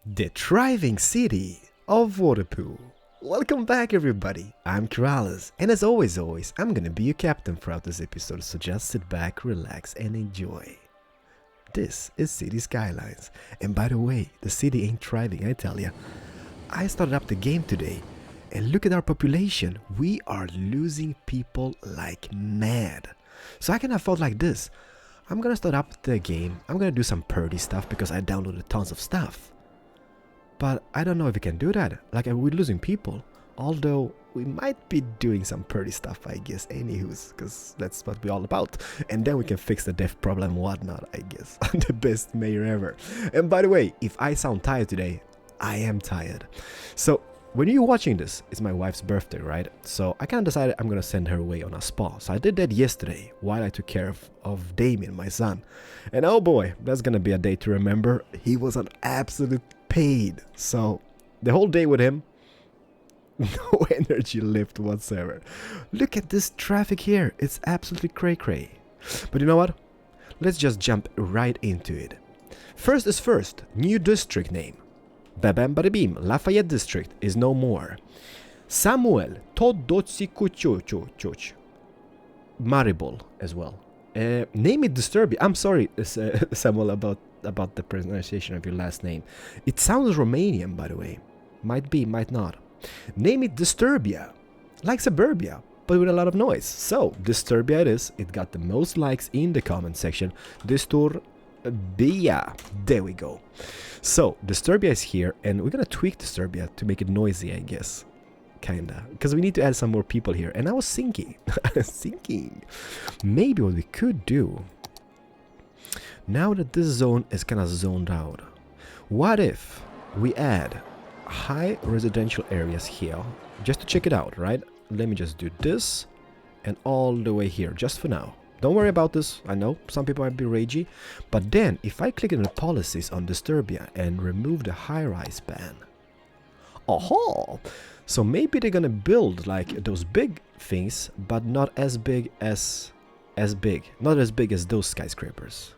The thriving city of Waterpoo. Welcome back everybody, I'm Keralis, and as always, I'm gonna be your captain throughout this episode, so just sit back, relax, and enjoy. This is City Skylines, and by the way, the city ain't thriving, I tell ya. I started up the game today, and look at our population, we are losing people like mad. So I can afford like this. I'm gonna start up the game, I'm gonna do some purdy stuff because I downloaded tons of stuff. But I don't know if we can do that, like we're losing people. Although we might be doing some purdy stuff, I guess, anywho's, because that's what we're all about. And then we can fix the death problem and whatnot, I guess. I'm the best mayor ever. And by the way, if I sound tired today, I am tired. So when you're watching this, it's my wife's birthday, right? So I kind of decided I'm gonna send her away on a spa. So I did that yesterday while I took care of Damien, my son. And oh boy, that's gonna be a day to remember. He was an absolute pain. So the whole day with him, no energy left whatsoever. Look at this traffic here. It's absolutely cray-cray. But you know what? Let's just jump right into it. First is first, new district name. Babam Badabim, Lafayette District is no more. Samuel Todotsikuchochochoch. Maribel as well. Name it Disturbia. I'm sorry, Samuel, about the pronunciation of your last name. It sounds Romanian, by the way. Might be, might not. Name it Disturbia. Like Suburbia, but with a lot of noise. So, Disturbia it is. It got the most likes in the comment section. Disturbia. There we go. So, Disturbia is here, and we're gonna tweak Disturbia to make it noisy, I guess. Kinda. Because we need to add some more people here. And I was thinking, maybe what we could do, now that this zone is kinda zoned out, what if we add high residential areas here, just to check it out, right? Let me just do this, and all the way here, just for now. Don't worry about this, I know, some people might be ragey, but then, if I click on the policies on Disturbia and remove the high-rise ban, oh, so maybe they're gonna build like those big things, but not as big as not as big as those skyscrapers.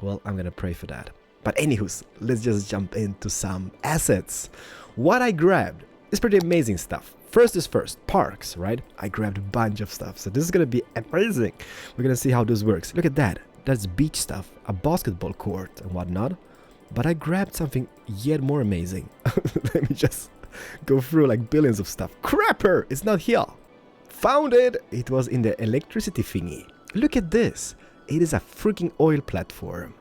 Well, I'm gonna pray for that. But anywho's, let's just jump into some assets. What I grabbed is pretty amazing stuff. First is first, parks, right? I grabbed a bunch of stuff, so this is gonna be amazing. We're gonna see how this works. Look at that. That's beach stuff, a basketball court and whatnot. But I grabbed something yet more amazing. Let me just go through like billions of stuff. Crapper! It's not here. Found it! It was in the electricity thingy. Look at this. It is a freaking oil platform.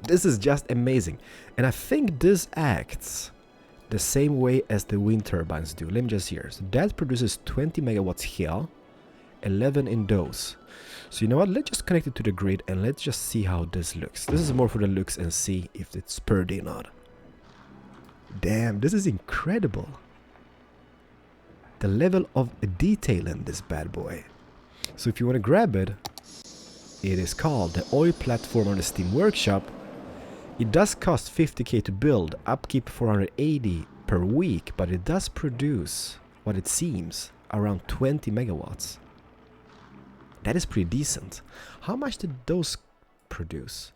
This is just amazing. And I think this acts the same way as the wind turbines do. Let me just hear. So that produces 20 megawatts here, 11 in those. So you know what? Let's just connect it to the grid and let's just see how this looks. This is more for the looks and see if it's purdy or not. Damn, this is incredible. The level of detail in this bad boy. So if you want to grab it, it is called the oil platform on the Steam Workshop. It does cost 50k to build, upkeep 480 per week, but it does produce, what it seems, around 20 megawatts. That is pretty decent. How much did those produce?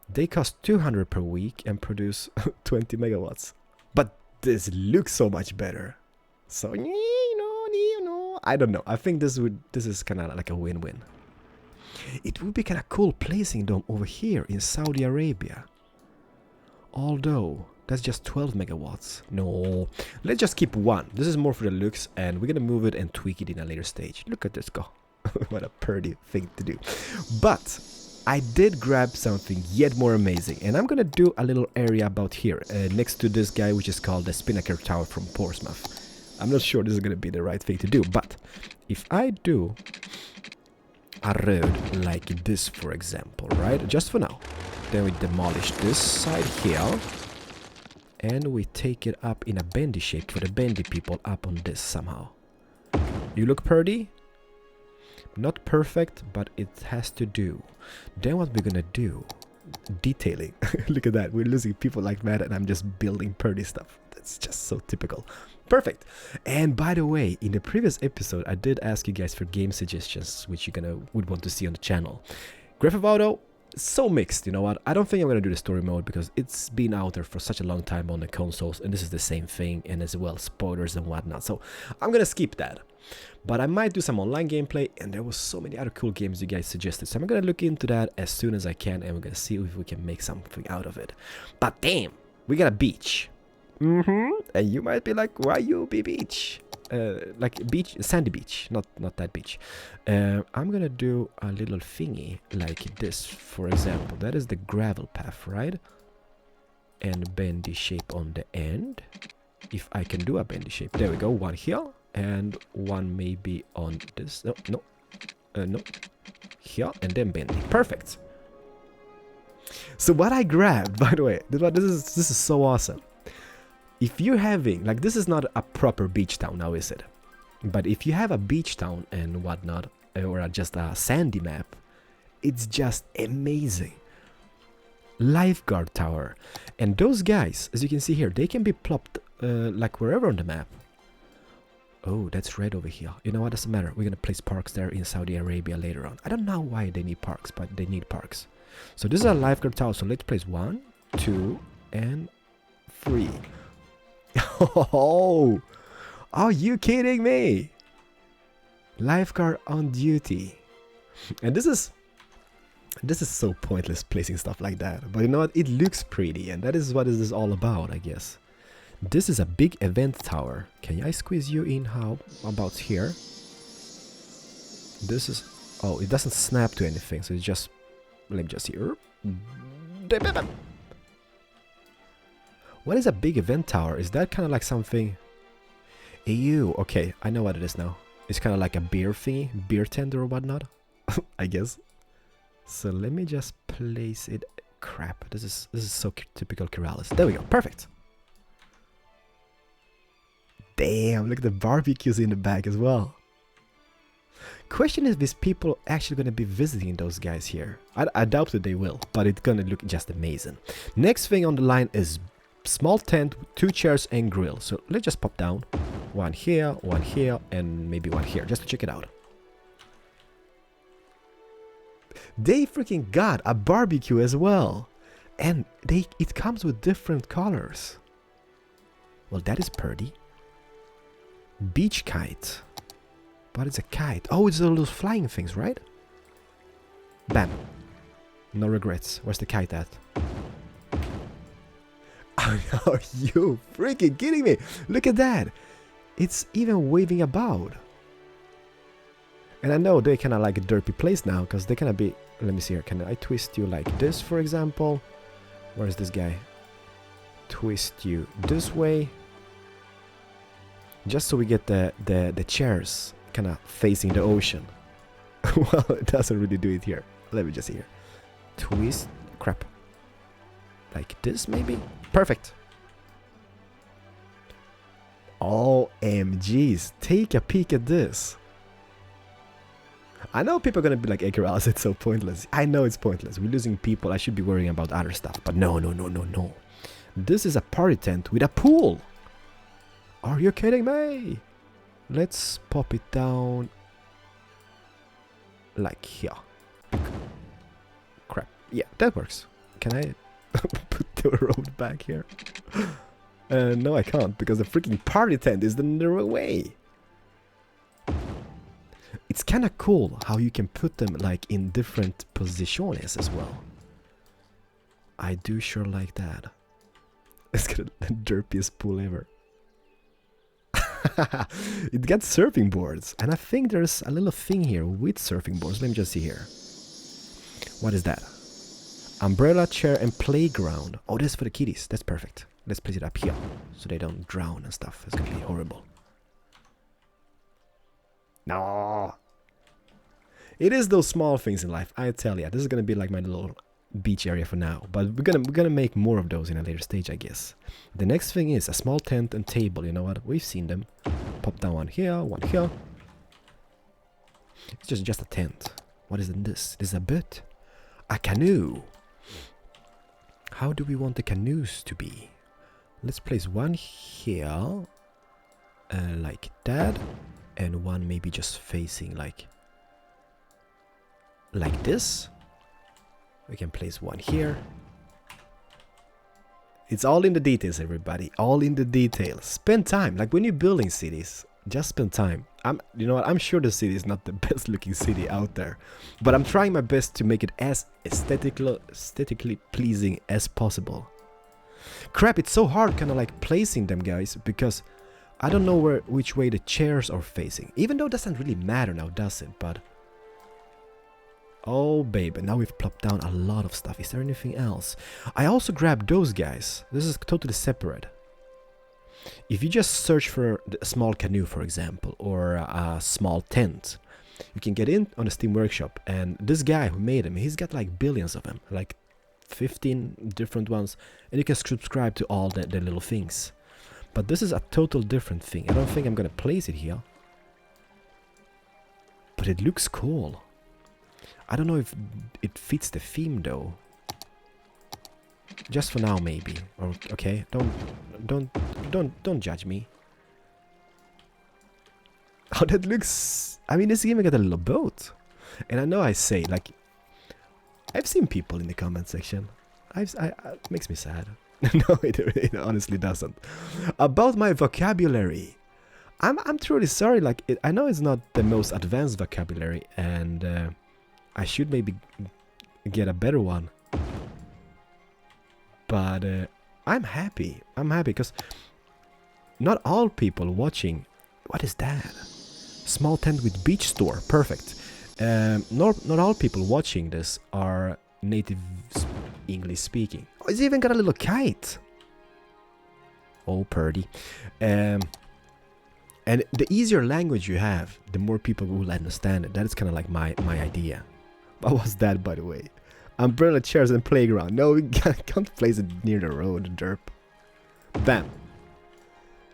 They cost 200 per week and produce 20 megawatts. But this looks so much better. So, I don't know. I think this is kind of like a win-win. It would be kind of cool placing them over here in Saudi Arabia. Although, that's just 12 megawatts. No, let's just keep one. This is more for the looks, and we're gonna move it and tweak it in a later stage. Look at this go. What a pretty thing to do. But I did grab something yet more amazing, and I'm gonna do a little area about here, next to this guy, which is called the Spinnaker Tower from Portsmouth. I'm not sure this is gonna be the right thing to do, but if I do a road like this, for example, right? Just for now. Then we demolish this side here, and we take it up in a bendy shape for the bendy people up on this somehow. You look pretty? Not perfect, but it has to do. Then what we're gonna do? Detailing. Look at that. We're losing people like that, and I'm just building pretty stuff. That's just so typical. Perfect. And by the way, in the previous episode, I did ask you guys for game suggestions, which you would want to see on the channel. Grand Theft Auto so mixed, you know what? I don't think I'm gonna do the story mode because it's been out there for such a long time on the consoles, and this is the same thing, and as well spoilers and whatnot. So I'm gonna skip that. But I might do some online gameplay, and there was so many other cool games you guys suggested. So I'm gonna look into that as soon as I can, and we're gonna see if we can make something out of it. But damn, we got a beach. And you might be like, why you be beach? Like beach, sandy beach, not that beach. I'm gonna do a little thingy like this, for example. That is the gravel path, right? And bendy shape on the end. If I can do a bendy shape, there we go. One here and one maybe on this. No, here and then bendy. Perfect. So what I grabbed, by the way, this is so awesome. If you're having, like, this is not a proper beach town now, is it? But if you have a beach town and whatnot, or just a sandy map, it's just amazing. Lifeguard tower. And those guys, as you can see here, they can be plopped like wherever on the map. Oh, that's red over here. You know what, doesn't matter. We're gonna place parks there in Saudi Arabia later on. I don't know why they need parks, but they need parks. So this is a lifeguard tower, so let's place 1, 2, and 3. Oh, are you kidding me? Lifeguard on duty. And this is so pointless placing stuff like that. But you know what? It looks pretty, and that is what this is all about, I guess. This is a big event tower. Can I squeeze you in? How about here? This is... Oh, it doesn't snap to anything, so it's just... Let me just see. What is a big event tower? Is that kind of like something... Ew, okay, I know what it is now. It's kind of like a beer thingy, beer tent or whatnot, I guess. So let me just place it... Crap, this is so typical Keralis. There we go, perfect. Damn, look at the barbecues in the back as well. Question is, these people actually gonna be visiting those guys here? I doubt that they will, but it's gonna look just amazing. Next thing on the line is small tent, 2 chairs and grill. So let's just pop down. One here, and maybe one here, just to check it out. They freaking got a barbecue as well. And it comes with different colors. Well, that is pretty. Beach kite. What is a kite? Oh, it's all those flying things, right? Bam. No regrets. Where's the kite at? Are you freaking kidding me? Look at that. It's even waving about. And I know they're kind of like a derpy place now, because they're gonna be... Let me see here. Can I twist you like this, for example? Where's this guy? Twist you this way. Just so we get the chairs kind of facing the ocean. Well, it doesn't really do it here. Let me just see here. Twist. Crap. Like this, maybe? Perfect. OMGs. Take a peek at this. I know people are gonna be like, hey, Keralis, it's so pointless. I know it's pointless. We're losing people. I should be worrying about other stuff. But no. This is a party tent with a pool. Are you kidding me? Let's pop it down like here. Crap. Yeah, that works. Can I put the road back here? No, I can't, because the freaking party tent is in the way. It's kind of cool how you can put them like in different positions as well. I do sure like that. It's got the derpiest pool ever. It got surfing boards, and I think there's a little thing here with surfing boards. Let me just see here. What is that? Umbrella, chair, and playground. Oh, this is for the kiddies. That's perfect. Let's place it up here so they don't drown and stuff. It's gonna be horrible. No. It is those small things in life. I tell ya, this is gonna be like my little beach area for now, but we're gonna make more of those in a later stage, I guess. The next thing is a small tent and table. You know what? We've seen them. Pop down one here, one here. It's just a tent. What is in this? This is a boat. A canoe. How do we want the canoes to be? Let's place one here, like that, and one maybe just facing like this. We can place one here. It's all in the details, everybody. All in the details. Spend time. Like when you're building cities, just spend time. You know what? I'm sure the city is not the best looking city out there, but I'm trying my best to make it as aesthetically pleasing as possible. Crap, it's so hard kind of like placing them, guys, because I don't know which way the chairs are facing. Even though it doesn't really matter now, does it? But oh baby, now we've plopped down a lot of stuff. Is there anything else? I also grabbed those guys. This is totally separate. If you just search for a small canoe, for example, or a small tent, you can get in on the Steam Workshop, and this guy who made him, he's got like billions of them, like 15 different ones, and you can subscribe to all the little things. But this is a total different thing. I don't think I'm gonna place it here, but it looks cool. I don't know if it fits the theme though. Just for now, maybe. Or okay, don't judge me. Oh, that looks. I mean, this even got a little boat, and I know I say like, I've seen people in the comment section. It makes me sad. No, it honestly doesn't. About my vocabulary, I'm truly sorry. Like, I know it's not the most advanced vocabulary, and I should maybe get a better one. But I'm happy. I'm happy because not all people watching. What is that? Small tent with beach store. Perfect. Not all people watching this are native English speaking. Oh, it's even got a little kite. Oh, purdy. And the easier language you have, the more people will understand it. That is kind of like my idea. What was that, by the way? Umbrella chairs and playground. No, we can't place it near the road, derp. Bam.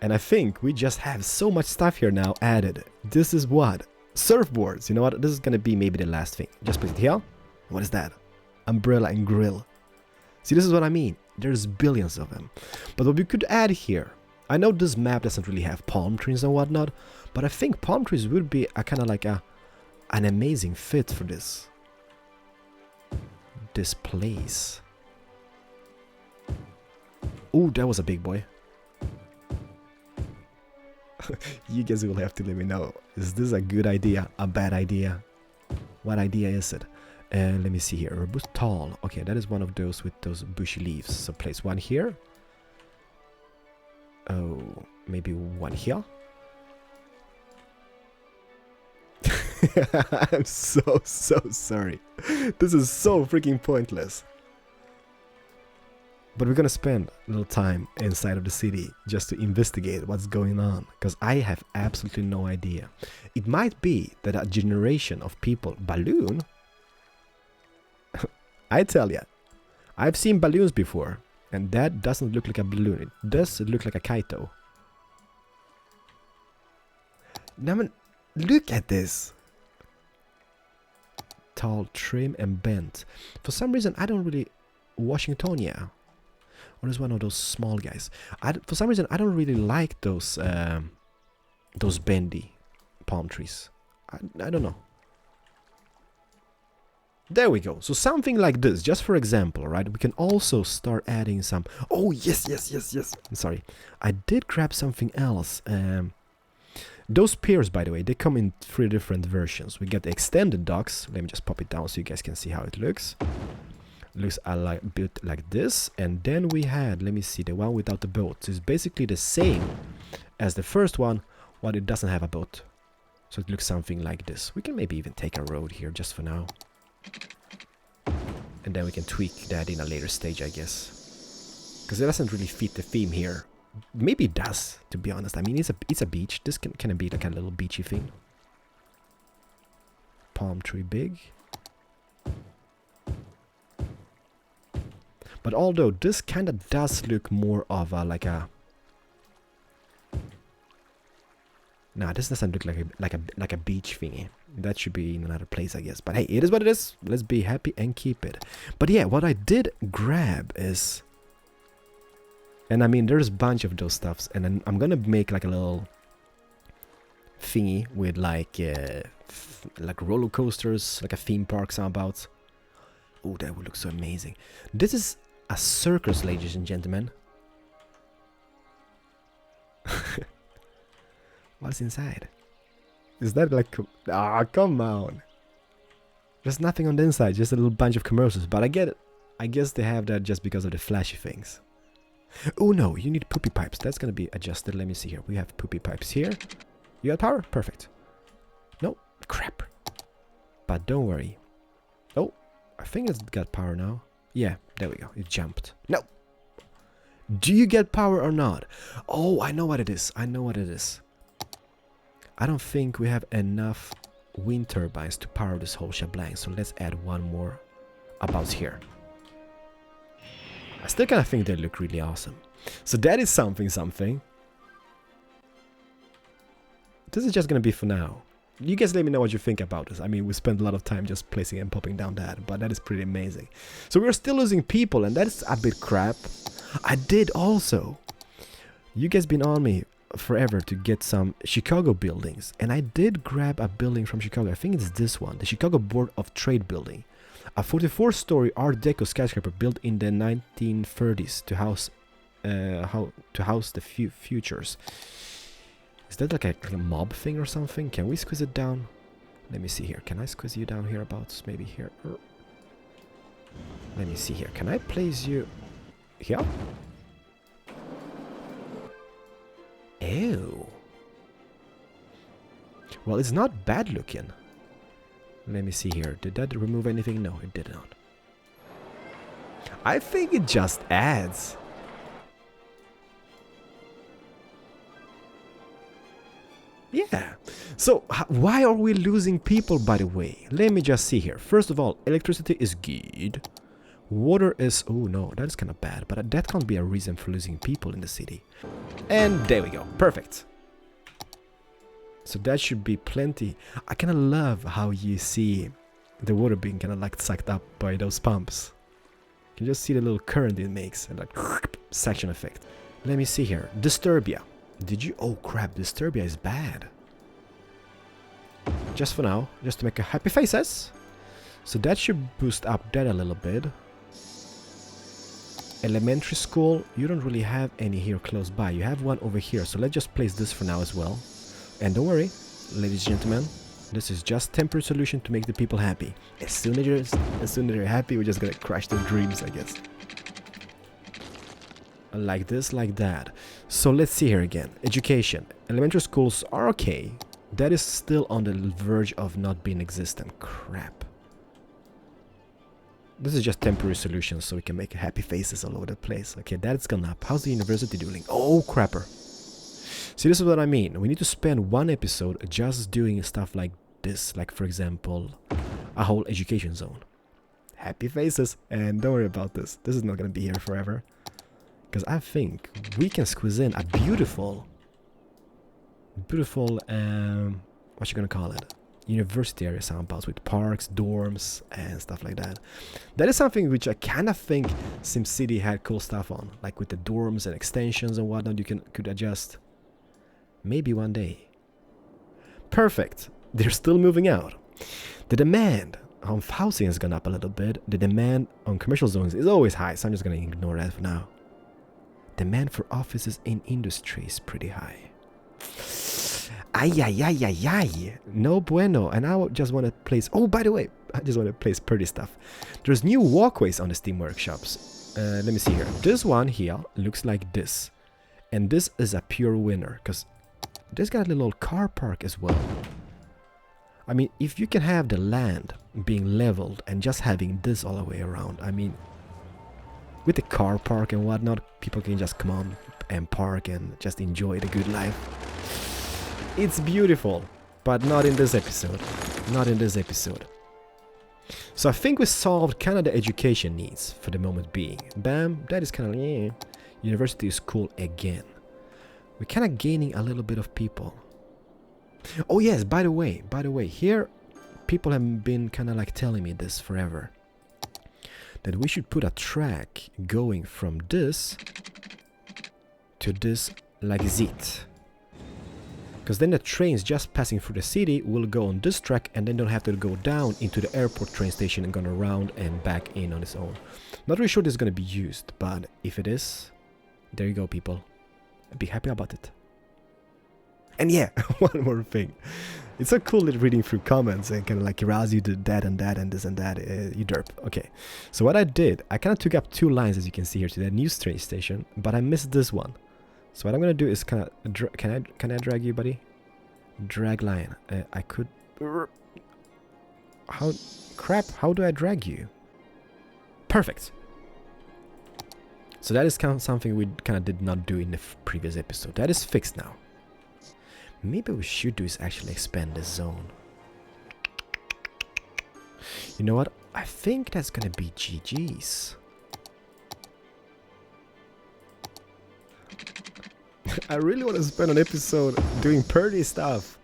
And I think we just have so much stuff here now added. This is what? Surfboards. You know what? This is gonna be maybe the last thing. Just place it here. What is that? Umbrella and grill. See, this is what I mean. There's billions of them. But what we could add here, I know this map doesn't really have palm trees and whatnot, but I think palm trees would be a kind of like an amazing fit for this place. Ooh, that was a big boy. You guys will have to let me know. Is this a good idea? A bad idea? What idea is it? Let me see here. Robust tall. Okay, that is one of those with those bushy leaves. So place one here. Oh, maybe one here. I'm so sorry. This is so freaking pointless. But we're gonna spend a little time inside of the city just to investigate what's going on, because I have absolutely no idea. It might be that a generation of people... Balloon? I tell ya, I've seen balloons before, and that doesn't look like a balloon. It does look like a kite though. Now, man, look at this. Tall, trim, and bent. For some reason, I don't really... Washingtonia. Or is one of those small guys. For some reason, I don't really like those bendy palm trees. I don't know. There we go. So something like this, just for example, right? We can also start adding some... Oh, yes. I'm sorry. I did grab something else. Those piers, by the way, they come in 3 different versions. We get the extended docks. Let me just pop it down so you guys can see how it looks. Looks a bit like this. And then we had, let me see, the one without the boat. So it's basically the same as the first one, but it doesn't have a boat. So it looks something like this. We can maybe even take a road here just for now. And then we can tweak that in a later stage, I guess. Because it doesn't really fit the theme here. Maybe it does, to be honest. I mean, it's a beach. This can be like a little beachy thing. Palm tree big. But although this kind of does look more of a like a... Nah, this doesn't look like a beach thingy. That should be in another place, I guess. But hey, it is what it is. Let's be happy and keep it. But yeah, what I did grab is... And I mean, there's a bunch of those stuffs. And then I'm gonna make like a little thingy with like roller coasters, like a theme park soundabouts. Oh, that would look so amazing. This is a circus, ladies and gentlemen. What's inside? Is that like... Ah, come on. There's nothing on the inside, just a little bunch of commercials. But I get it. I guess they have that just because of the flashy things. Oh no, you need poopy pipes. That's gonna be adjusted. Let me see here. We have poopy pipes here. You got power? Perfect. No, crap. But don't worry. Oh, I think it's got power now. Yeah, there we go. It jumped. No. Do you get power or not? Oh, I know what it is. I know what it is. I don't think we have enough wind turbines to power this whole shebang. So let's add one more about here. I still kind of think they look really awesome. So that is something. This is just gonna be for now. You guys let me know what you think about this. I mean, we spent a lot of time just placing and popping down that, but that is pretty amazing. So we're still losing people, and that's a bit crap. I did also. You guys been on me forever to get some Chicago buildings, and I did grab a building from Chicago. I think it's this one, the Chicago Board of Trade building. A 44-story Art Deco skyscraper built in the 1930s to house the futures. Is that like a mob thing or something? Can we squeeze it down? Let me see here. Can I squeeze you down hereabouts? Maybe here. Let me see here. Can I place you here? Ew. Well, it's not bad looking. Let me see here. Did that remove anything? No, it did not. I think it just adds. Yeah. So, why are we losing people, by the way? Let me just see here. First of all, electricity is good. Water is... Oh, no, that's kind of bad. But that can't be a reason for losing people in the city. And there we go. Perfect. So that should be plenty. I kind of love how you see the water being kind of like sucked up by those pumps. You can just see the little current it makes and like suction effect. Let me see here. Disturbia. Did you... Oh crap, Disturbia is bad. Just for now, just to make a happy faces. So that should boost up that a little bit. Elementary school, you don't really have any here close by. You have one over here, so let's just place this for now as well. And don't worry, ladies and gentlemen, this is just temporary solution to make the people happy. As soon as they're happy, we're just gonna crush their dreams, I guess. Like this, like that. So let's see here again. Education. Elementary schools are okay. That is still on the verge of not being existent. Crap. This is just temporary solutions so we can make happy faces all over the place. Okay, that's gone up. How's the university doing? Oh, crapper. See, this is what I mean. We need to spend one episode just doing stuff like this. Like, for example, a whole education zone. Happy faces. And don't worry about this. This is not going to be here forever. Because I think we can squeeze in a beautiful, what you going to call it? University area soundbounds with parks, dorms, and stuff like that. That is something which I kind of think SimCity had cool stuff on. Like with the dorms and extensions and whatnot, you could adjust. Maybe one day. Perfect. They're still moving out. The demand on housing has gone up a little bit. The demand on commercial zones is always high, so I'm just going to ignore that for now. Demand for offices in industry is pretty high. Ay. No bueno. And I just want to place... Oh, by the way, I just want to place pretty stuff. There's new walkways on the Steam Workshops. Let me see here. This one here looks like this. And this is a pure winner, because this got a little car park as well. I mean, if you can have the land being leveled and just having this all the way around, I mean, with the car park and whatnot, people can just come on and park and just enjoy the good life. It's beautiful, but not in this episode. Not in this episode. So I think we solved kind of the education needs for the moment being. Bam, that is kind of, yeah. University is cool again. We're kind of gaining a little bit of people. Oh yes, by the way, here people have been kind of like telling me this forever. That we should put a track going from this to this like this. Because then the trains just passing through the city will go on this track and then don't have to go down into the airport train station and go around and back in on its own. Not really sure this is going to be used, but if it is, there you go, people. Be happy about it. And yeah, one more thing. It's so cool that reading through comments and kind of like, Keralis, you did that and that and this and that. You derp. Okay. So what I did, I kind of took up 2 lines, as you can see here, to that new train station, but I missed this one. So what I'm gonna do is kind of can I drag you, buddy? Drag line. I could. How crap? How do I drag you? Perfect. So that is kind of something we kind of did not do in the previous episode. That is fixed now. Maybe we should do is actually expand this zone. You know what? I think that's gonna be GG's. I really want to spend an episode doing pretty stuff.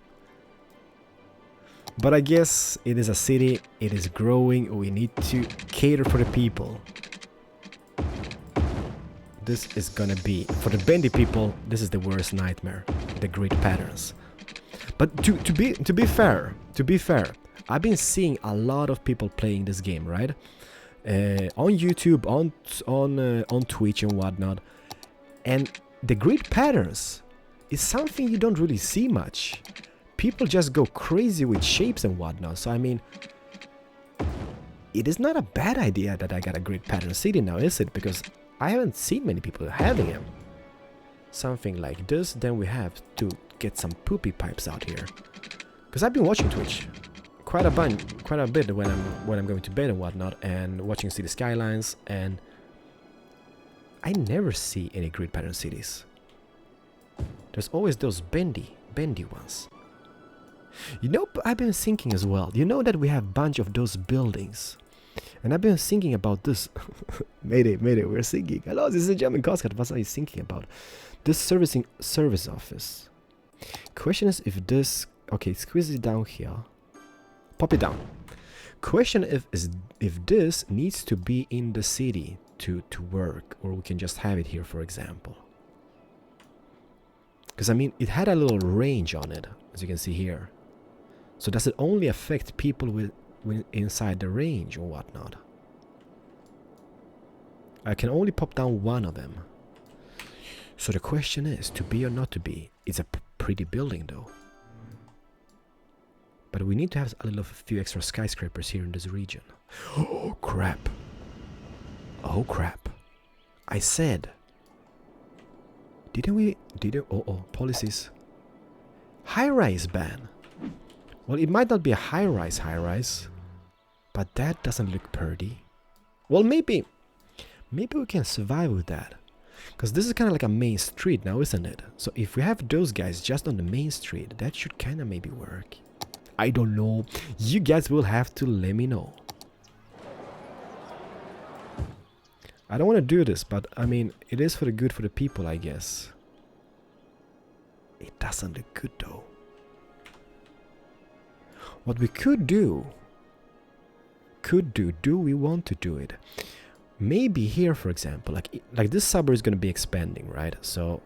But I guess it is a city, it is growing, we need to cater for the people. This is gonna be, for the bendy people, this is the worst nightmare, the grid patterns. But to be fair, I've been seeing a lot of people playing this game, right? On YouTube, on Twitch and whatnot. And the grid patterns is something you don't really see much. People just go crazy with shapes and whatnot. So I mean, it is not a bad idea that I got a grid pattern city now, is it? Because I haven't seen many people having them. Something like this, then we have to get some poopy pipes out here. Because I've been watching Twitch quite a bit when I'm going to bed and whatnot, and watching City Skylines, and I never see any grid pattern cities. There's always those bendy ones. You know, I've been thinking as well. You know that we have a bunch of those buildings. And I've been thinking about this. Mayday, we're thinking. Hello, this is a German Costcat. What are you thinking about? This service office. Question is if this... Okay, squeeze it down here. Pop it down. Question if this needs to be in the city to work, or we can just have it here, for example. Because I mean, it had a little range on it, as you can see here. So does it only affect people with inside the range or whatnot? I can only pop down one of them. So the question is, to be or not to be? It's a pretty building though. But we need to have a few extra skyscrapers here in this region. Oh crap. Oh crap. I said. Oh, policies. High-rise ban. Well, it might not be a high-rise, but that doesn't look pretty. Well, maybe we can survive with that. Because this is kind of like a main street now, isn't it? So if we have those guys just on the main street, that should kind of maybe work. I don't know. You guys will have to let me know. I don't want to do this, but I mean, it is for the good for the people, I guess. It doesn't look good though. What we could do, do we want to do it? Maybe here, for example, like this suburb is going to be expanding, right? So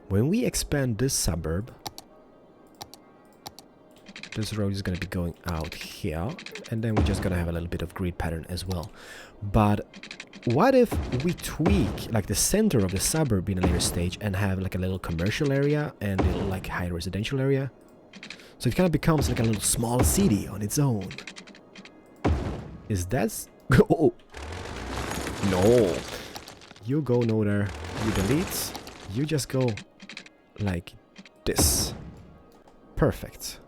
when we expand this suburb, this road is going to be going out here, and then we're just going to have a little bit of grid pattern as well. But what if we tweak like the center of the suburb in a later stage and have like a little commercial area and a little like high residential area? So it kind of becomes like a little small city on its own. Is that... Oh! No! You go no there. You delete. You just go like this. Perfect.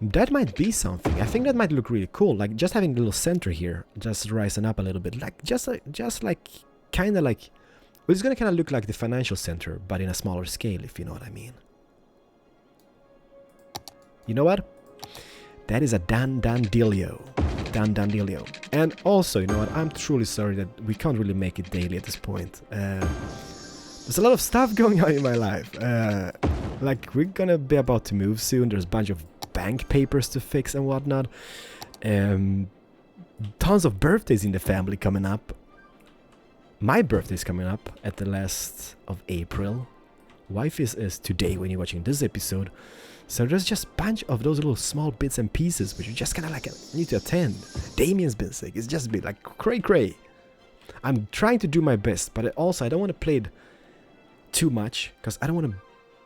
That might be something. I think that might look really cool. Like just having a little center here, just rising up a little bit. Like just like kind of like... Well, it's gonna kind of look like the financial center, but in a smaller scale, if you know what I mean. You know what? That is a done dealio. Done dealio. And also, you know what? I'm truly sorry that we can't really make it daily at this point. There's a lot of stuff going on in my life. Like, we're gonna be about to move soon. There's a bunch of bank papers to fix and whatnot. Tons of birthdays in the family coming up. My birthday's coming up at the last of April. Wife is today when you're watching this episode. So there's just a bunch of those little small bits and pieces which you just kind of like need to attend. Damien's been sick. It's just been like cray. I'm trying to do my best, but also I don't want to play it too much because I don't want to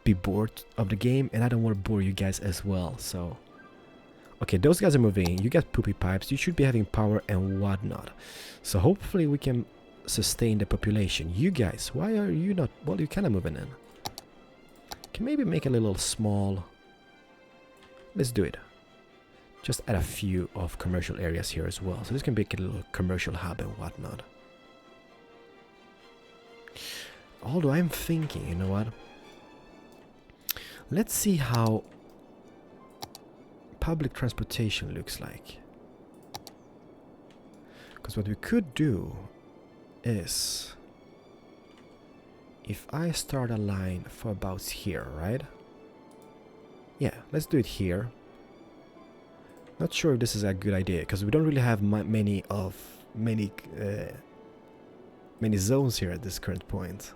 be bored of the game and I don't want to bore you guys as well. So, okay, those guys are moving. You got poopy pipes. You should be having power and whatnot. So hopefully we can sustain the population. You guys, why are you not? Well, you're kind of moving in. Can maybe make a little small. Let's do it. Just add a few of commercial areas here as well. So this can be a little commercial hub and whatnot. Although I'm thinking, you know what? Let's see how public transportation looks like. Because what we could do is, if I start a line for about here, right? Yeah, let's do it here. Not sure if this is a good idea because we don't really have many zones here at this current point.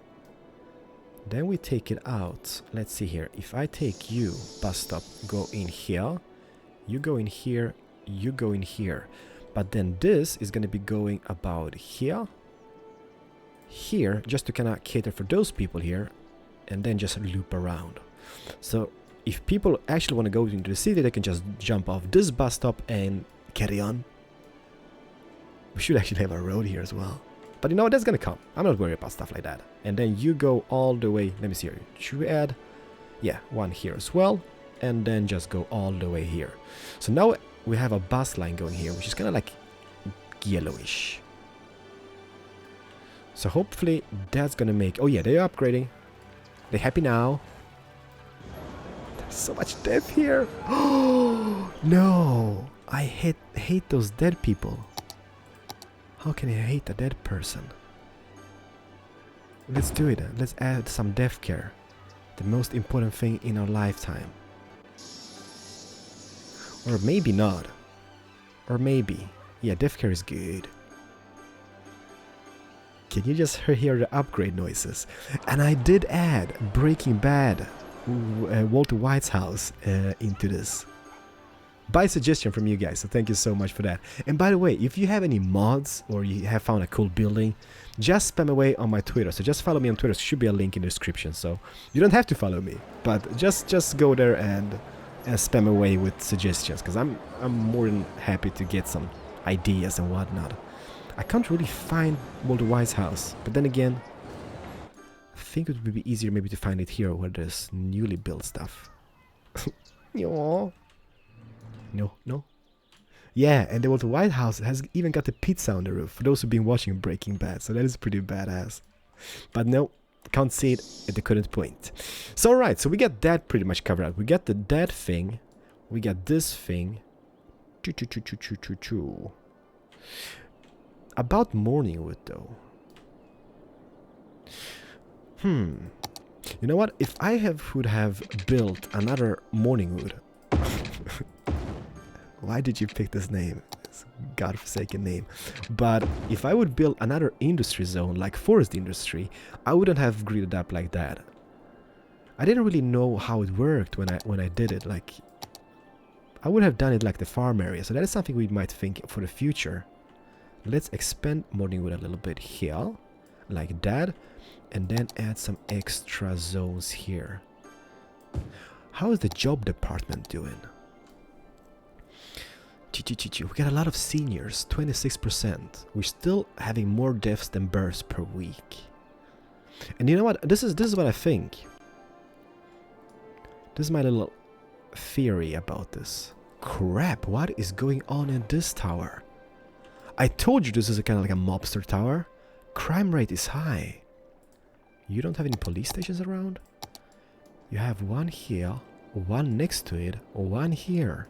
Then we take it out. Let's see here. If I take you, bus stop, go in here, you go in here, you go in here. But then this is going to be going about here, here, just to kind of cater for those people here, and then just loop around. So if people actually want to go into the city, they can just jump off this bus stop and carry on. We should actually have a road here as well. But you know what, that's gonna come. I'm not worried about stuff like that. And then you go all the way. Let me see here. Should we add? Yeah, one here as well. And then just go all the way here. So now we have a bus line going here, which is kind of like yellowish. So hopefully that's gonna make... Oh yeah, they're upgrading. They're happy now. There's so much death here. Oh no! I hate those dead people. How can I hate a dead person? Let's do it. Let's add some death care. The most important thing in our lifetime. Or maybe not. Or maybe. Yeah, death care is good. Can you just hear the upgrade noises? And I did add Breaking Bad, Walter White's house into this. By suggestion from you guys, so thank you so much for that. And by the way, if you have any mods or you have found a cool building, just spam away on my Twitter. So just follow me on Twitter. There should be a link in the description. So you don't have to follow me, but just go there and spam away with suggestions, because I'm more than happy to get some ideas and whatnot. I can't really find Walter White's house, but then again, I think it would be easier maybe to find it here where there's newly built stuff. Aww. No. Yeah, and the Walter White house has even got the pizza on the roof, for those who've been watching Breaking Bad, so that is pretty badass. But no, can't see it at the current point. So alright, so we got that pretty much covered up. We got that thing, we got this thing. About Morningwood though. You know what? If I would have built another Morningwood. Why did you pick this name? It's a godforsaken name. But if I would build another industry zone like forest industry, I wouldn't have gridded up like that. I didn't really know how it worked when I did it. Like, I would have done it like the farm area. So that is something we might think for the future. Let's expand Morningwood a little bit here, like that, and then add some extra zones here. How is the job department doing? We got a lot of seniors, 26%. We're still having more deaths than births per week. And you know what? This is what I think. This is my little theory about this. Crap, what is going on in this tower? I told you this is kind of like a mobster tower. Crime rate is high. You don't have any police stations around? You have one here, one next to it, one here.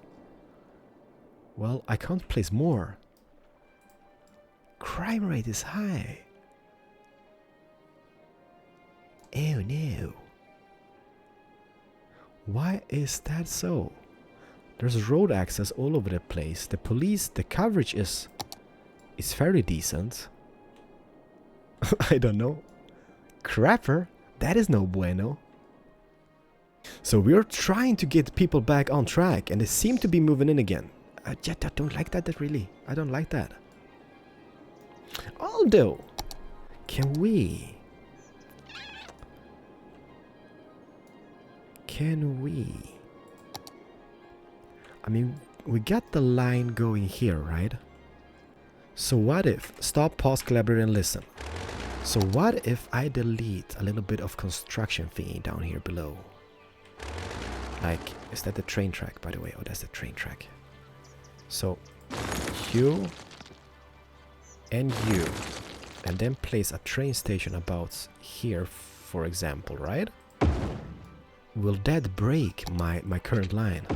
Well, I can't place more. Crime rate is high. Oh no. Why is that so? There's road access all over the place. The police, the coverage is fairly decent. I don't know. Crapper, that is no bueno. So we're trying to get people back on track, and they seem to be moving in again. I don't like that really. I don't like that. Although, can we? I mean, we got the line going here, right? So what if, stop, pause, collaborate, and listen. So what if I delete a little bit of construction thingy down here below? Like, is that the train track, by the way? Oh, that's the train track. So, you and you. And then place a train station about here, for example, right? Will that break my current line?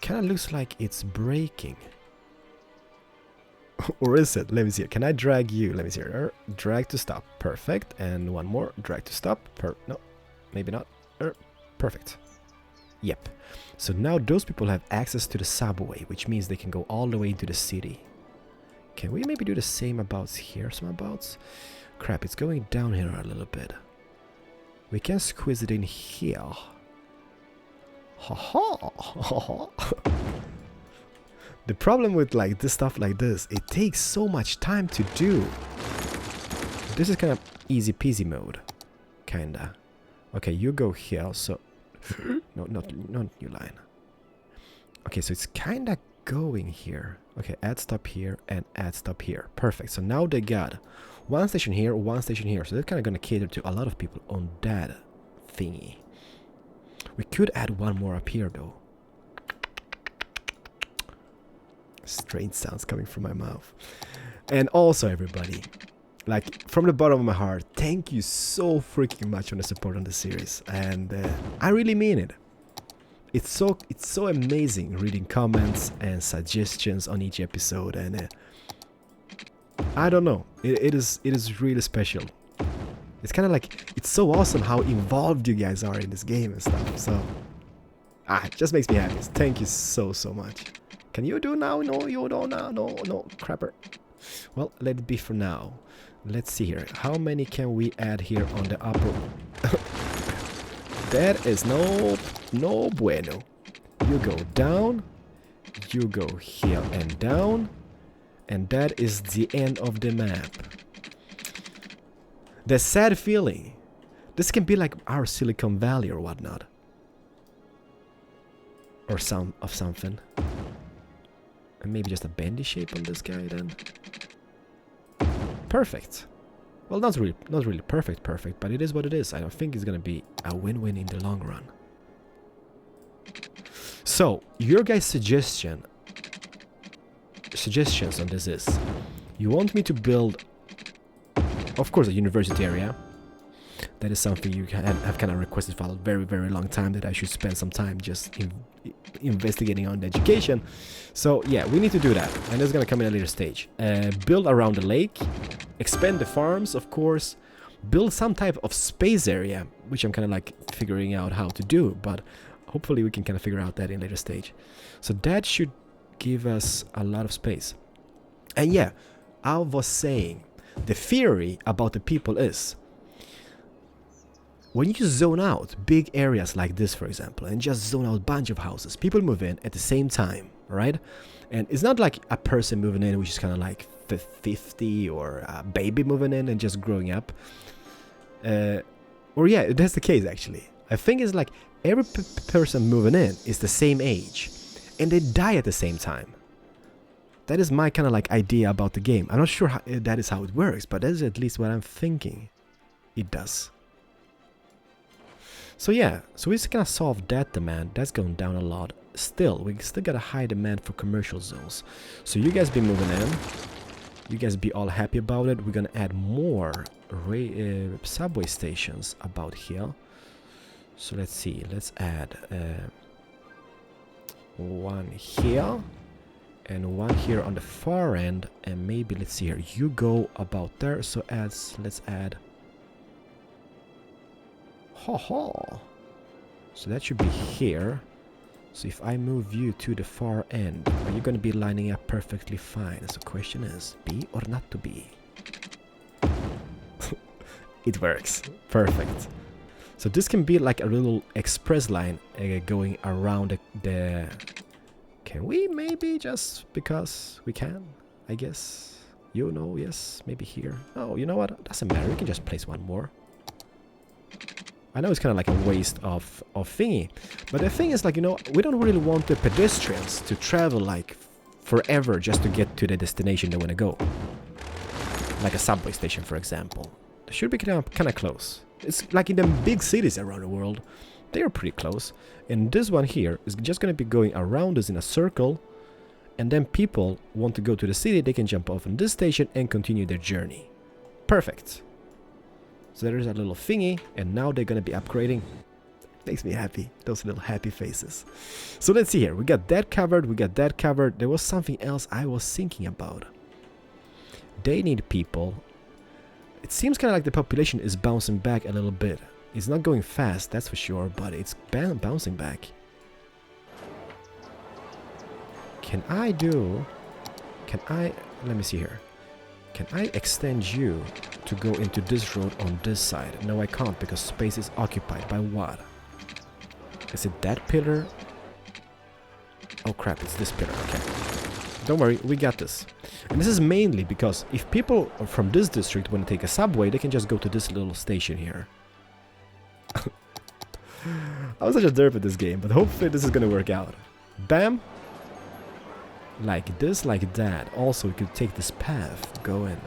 Kinda looks like it's breaking. Or is it? Let me see. Can I drag you? Let me see. Drag to stop. Perfect. And one more. Drag to stop. No, maybe not. Perfect. Yep. So now those people have access to the subway, which means they can go all the way into the city. Can we maybe do the same about here? Some abouts? Crap, it's going down here a little bit. We can squeeze it in here. Ha ha. The problem with like this stuff like this, it takes so much time to do. This is kind of easy peasy mode, kinda. Okay, you go here. So no, not new line. Okay, so it's kinda going here. Okay, add stop here and add stop here. Perfect. So now they got one station here, one station here. So they're kind of gonna cater to a lot of people on that thingy. We could add one more up here though. Strange sounds coming from my mouth. And also, everybody, like from the bottom of my heart, thank you so freaking much on the support on the series, and I really mean it. It's so amazing reading comments and suggestions on each episode, and I don't know, it is really special. It's kind of like, it's so awesome how involved you guys are in this game and stuff. So it just makes me happy. Thank you so much. Can you do now? No, you don't now. No, crapper. Well, let it be for now. Let's see here. How many can we add here on the upper? That is no bueno. You go down. You go here and down. And that is the end of the map. The sad feeling. This can be like our Silicon Valley or whatnot. Or something. And maybe just a bendy shape on this guy then. Perfect. Well, not really perfect, but it is what it is. I don't think it's gonna be a win-win in the long run. So, your guys' suggestions on this is, you want me to build, of course, a university area. That is something you have kind of requested for a very long time, that I should spend some time just investigating on the education. So yeah, we need to do that, and it's gonna come in a later stage. Build around the lake, expand the farms, of course, build some type of space area, which I'm kind of like figuring out how to do, but hopefully we can kind of figure out that in a later stage. So that should give us a lot of space. And yeah, I was saying, the theory about the people is, when you zone out big areas like this, for example, and just zone out a bunch of houses, people move in at the same time, right? And it's not like a person moving in, which is kind of like 50, or a baby moving in and just growing up. Or yeah, that's the case actually. I think it's like every person moving in is the same age, and they die at the same time. That is my kind of like idea about the game. I'm not sure how, that is how it works, but that is at least what I'm thinking it does. So yeah, so we're just gonna solve that demand. That's going down a lot. Still, we still got a high demand for commercial zones. So you guys be moving in. You guys be all happy about it. We're gonna add more subway stations about here. So let's see. Let's add one here and one here on the far end, and maybe let's see here. You go about there. So let's add. So that should be here. So if I move you to the far end, are you going to be lining up perfectly fine? So the question is, be or not to be? It works. Perfect. So this can be like a little express line going around the... Can we maybe just because we can? I guess. You know, yes, maybe here. Oh, you know what? Doesn't matter. We can just place one more. I know it's kind of like a waste of thingy. But the thing is, like, you know, we don't really want the pedestrians to travel like forever just to get to the destination they want to go. Like a subway station, for example. It should be kind of close. It's like in the big cities around the world. They are pretty close. And this one here is just going to be going around us in a circle. And then people want to go to the city. They can jump off on this station and continue their journey. Perfect. So there's a little thingy. And now they're going to be upgrading. Makes me happy. Those little happy faces. So let's see here. We got that covered. We got that covered. There was something else I was thinking about. They need people. It seems kind of like the population is bouncing back a little bit. It's not going fast, that's for sure, but it's bouncing back. Let me see here. Can I extend you to go into this road on this side? No, I can't because space is occupied by what? Is it that pillar? Oh crap, it's this pillar, okay. Don't worry, we got this. And this is mainly because if people from this district want to take a subway, they can just go to this little station here. I was such a derp at this game, but hopefully this is gonna work out. Bam! Like this, like that. Also, we could take this path, go in.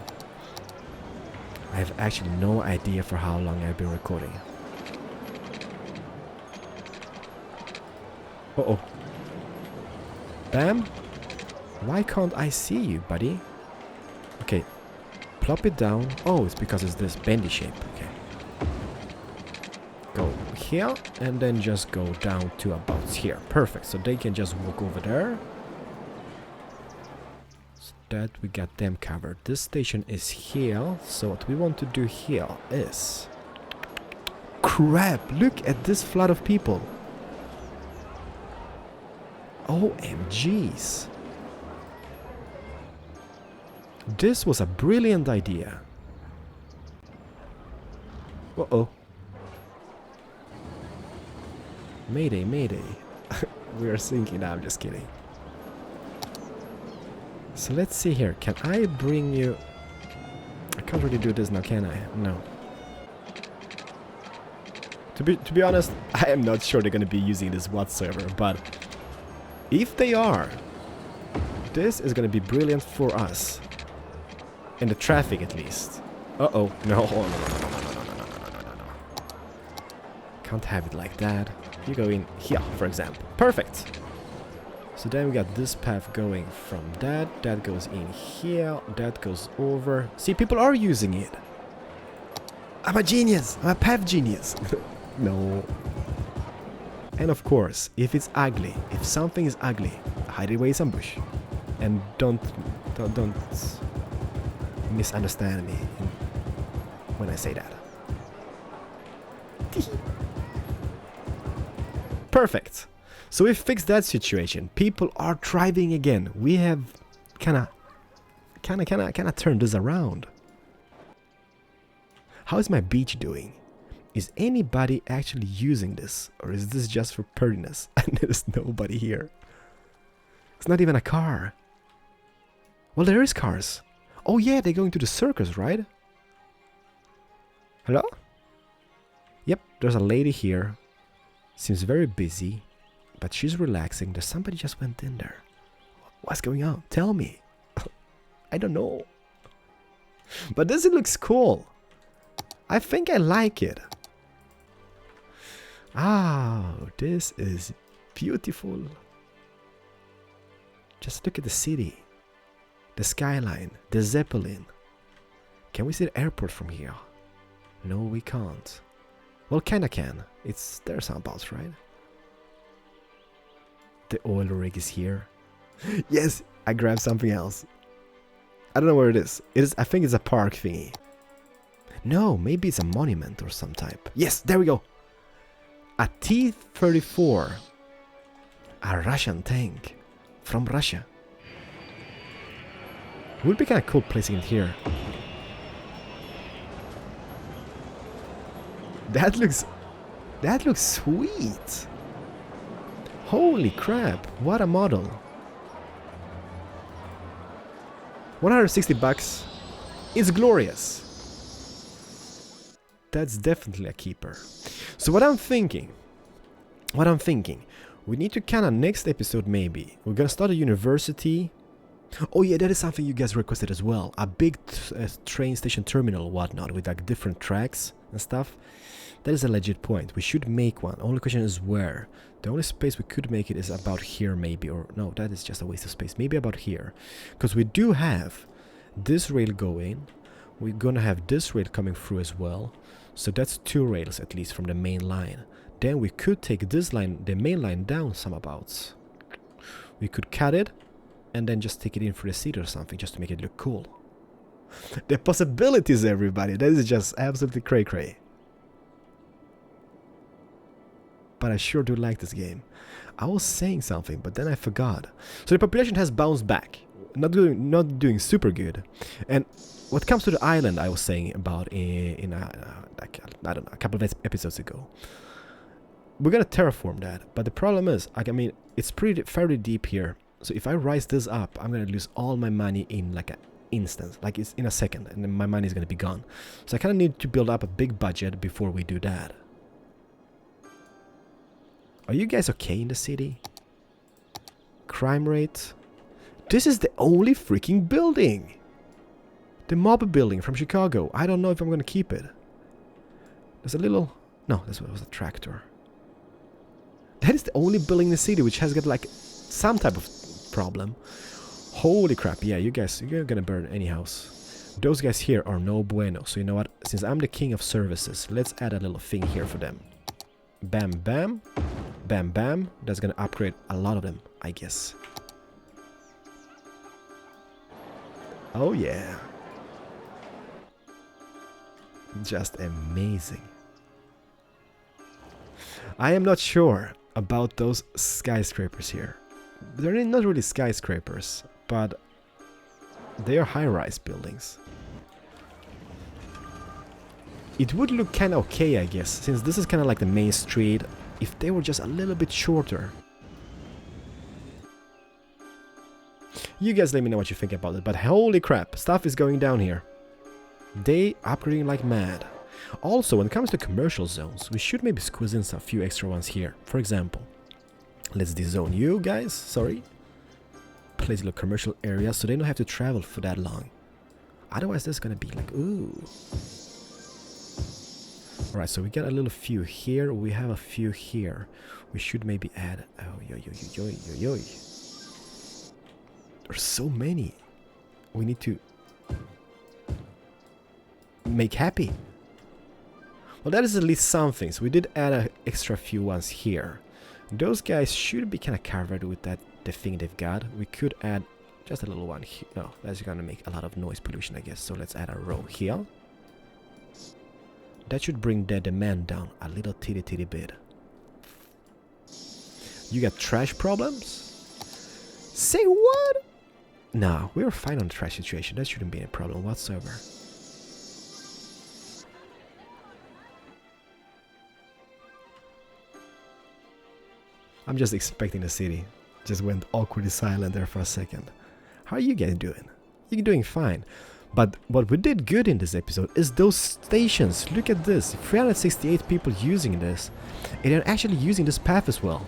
I have actually no idea for how long I've been recording. Uh-oh. Bam! Why can't I see you, buddy? Okay. Plop it down. Oh, it's because it's this bendy shape. Okay. Go here and then just go down to about here. Perfect. So they can just walk over there. So that we got them covered. This station is here. So what we want to do here is... Crap! Look at this flood of people. OMGs. This was a brilliant idea. Uh-oh. Mayday, mayday. We are sinking. No, I'm just kidding. So let's see here. Can I bring you... I can't really do this now, can I? No. To be honest, I am not sure they're going to be using this whatsoever, but if they are, this is going to be brilliant for us. In the traffic, at least. Uh-oh. No. Oh, no. Can't have it like that. You go in here, for example. Perfect. So then we got this path going from that. That goes in here. That goes over. See, people are using it. I'm a genius. I'm a path genius. No. And of course, if it's ugly, if something is ugly, hide it away some bush. And don't misunderstand me when I say that. Perfect. So we fixed that situation. People are driving again. We have kinda turned this around. How is my beach doing? Is anybody actually using this? Or is this just for prettiness? And there's nobody here. It's not even a car. Well, there is cars. Oh yeah, they're going to the circus, right? Hello? Yep, there's a lady here. Seems very busy, but she's relaxing. There's somebody just went in there. What's going on? Tell me. I don't know. But this looks cool. I think I like it. Oh, this is beautiful. Just look at the city. The skyline, the Zeppelin. Can we see the airport from here? No, we can't. Well, kinda can. It's there someabouts, right? The oil rig is here. Yes, I grabbed something else. I don't know where it is. I think it's a park thingy. No, maybe it's a monument or some type. Yes, there we go. A T-34. A Russian tank. From Russia. Would be kind of cool placing it here. That looks sweet. Holy crap, what a model. 160 bucks. It's glorious. That's definitely a keeper. So what I'm thinking, we need to kind of next episode maybe, we're gonna start a university. Oh yeah, that is something you guys requested as well. A big train station terminal, whatnot, with like different tracks and stuff. That is a legit point. We should make one. Only question is where. The only space we could make it is about here maybe, or no, that is just a waste of space. Maybe about here, because we do have this rail going. We're gonna have this rail coming through as well. So that's 2 rails at least from the main line. Then we could take this line, the main line, down some abouts. We could cut it and then just take it in for the city or something, just to make it look cool. The possibilities, everybody, that is just absolutely cray-cray. But I sure do like this game. I was saying something, but then I forgot. So the population has bounced back. Not doing super good. And what comes to the island I was saying about in like, I don't know, a couple of episodes ago. We're gonna terraform that, but the problem is, like, I mean, it's fairly deep here. So if I rise this up, I'm gonna lose all my money in like an instant, like it's in a second, and then my money is gonna be gone. So I kind of need to build up a big budget before we do that. Are you guys okay in the city? Crime rate? This is the only freaking building! The mob building from Chicago. I don't know if I'm gonna keep it. There's a little... No, this was a tractor. That is the only building in the city which has got like some type of problem. Holy crap, yeah, you guys, you're gonna burn any house. Those guys here are no bueno. So you know what? Since I'm the king of services, let's add a little thing here for them. Bam, bam. Bam, bam. That's gonna upgrade a lot of them, I guess. Oh yeah. Just amazing. I am not sure about those skyscrapers here. They're not really skyscrapers, but they are high-rise buildings. It would look kind of okay, I guess, since this is kind of like the main street, if they were just a little bit shorter. You guys let me know what you think about it, but holy crap, stuff is going down here. They upgrading like mad. Also, when it comes to commercial zones, we should maybe squeeze in a few extra ones here. For example, let's dezone you guys, sorry. Place a little commercial area so they don't have to travel for that long. Otherwise, there's gonna be like, ooh. Alright, so we got a little few here, we have a few here. We should maybe add, oh, yo. There's so many. We need to make happy. Well, that is at least something. So we did add an extra few ones here. Those guys should be kind of covered with that, the thing they've got. We could add just a little one here. No, that's gonna make a lot of noise pollution, I guess. So let's add a row here. That should bring the demand down a little titty bit. You got trash problems? Say what? Nah, we're fine on the trash situation. That shouldn't be a problem whatsoever. I'm just expecting the city. Just went awkwardly silent there for a second. How are you guys doing? You're doing fine. But what we did good in this episode is those stations. Look at this. 368 people using this. And they're actually using this path as well.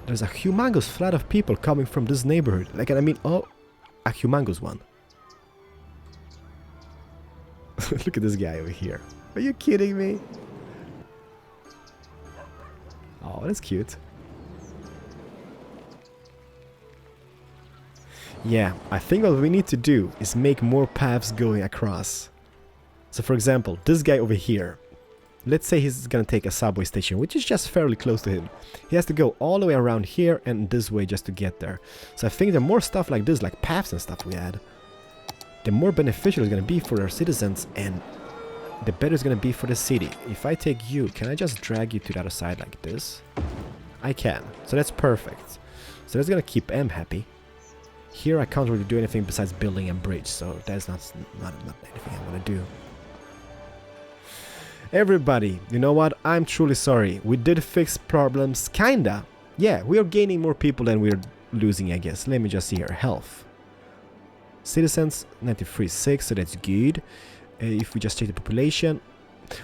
There's a humongous flood of people coming from this neighborhood. Like, I mean, oh, a humongous one. Look at this guy over here. Are you kidding me? Oh, that's cute. Yeah, I think what we need to do is make more paths going across. So for example, this guy over here. Let's say he's gonna take a subway station, which is just fairly close to him. He has to go all the way around here and this way just to get there. So I think the more stuff like this, like paths and stuff we add, the more beneficial it's gonna be for our citizens and the better it's gonna be for the city. If I take you, can I just drag you to the other side like this? I can. So that's perfect. So that's gonna keep M happy. Here I can't really do anything besides building a bridge, so that's not anything I want to do. Everybody, you know what? I'm truly sorry. We did fix problems, kinda. Yeah, we are gaining more people than we're losing, I guess. Let me just see here. Health. Citizens, 93.6, so that's good. If we just check the population.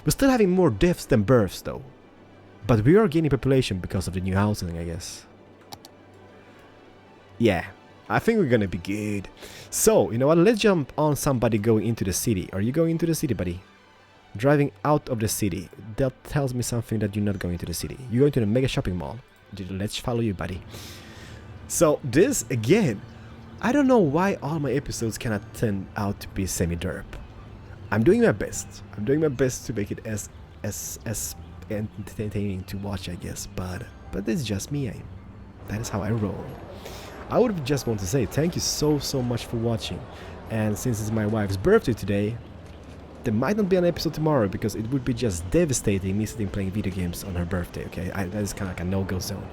We're still having more deaths than births, though. But we are gaining population because of the new housing, I guess. Yeah, I think we're gonna be good. So, you know what? Let's jump on somebody going into the city. Are you going into the city, buddy? Driving out of the city. That tells me something that you're not going to the city. You're going to the mega shopping mall. Let's follow you, buddy. So, this, again, I don't know why all my episodes cannot turn out to be semi-derp. I'm doing my best. I'm doing my best to make it as entertaining to watch, I guess. But it's just me. That is how I roll. I would just want to say thank you so much for watching. And since it's my wife's birthday today, there might not be an episode tomorrow because it would be just devastating me sitting playing video games on her birthday, okay? That is kind of like a no-go zone.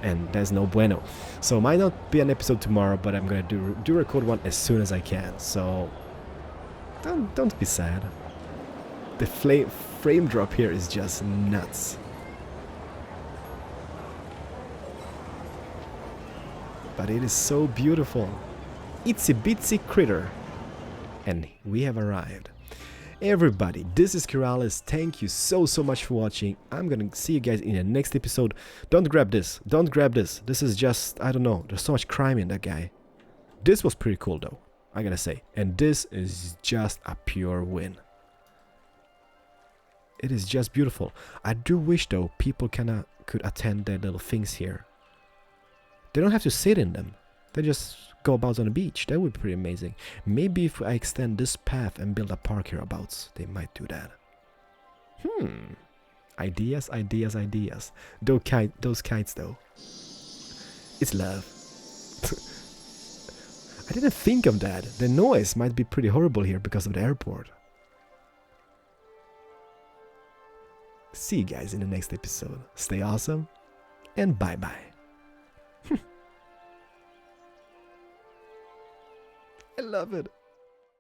And there's no bueno. So might not be an episode tomorrow, but I'm gonna do record one as soon as I can. So don't be sad. The frame drop here is just nuts. But it is so beautiful. Itsy bitsy critter. And we have arrived. Everybody, this is Keralis. Thank you so much for watching. I'm gonna see you guys in the next episode. Don't grab this. Don't grab this. This is just, I don't know. There's so much crime in that guy. This was pretty cool though, I gotta say. And this is just a pure win. It is just beautiful. I do wish though people could attend their little things here. They don't have to sit in them. They just go about on the beach. That would be pretty amazing. Maybe if I extend this path and build a park hereabouts, they might do that. Ideas. Those kites though. It's love. I didn't think of that. The noise might be pretty horrible here because of the airport. See you guys in the next episode. Stay awesome and bye-bye. I love it.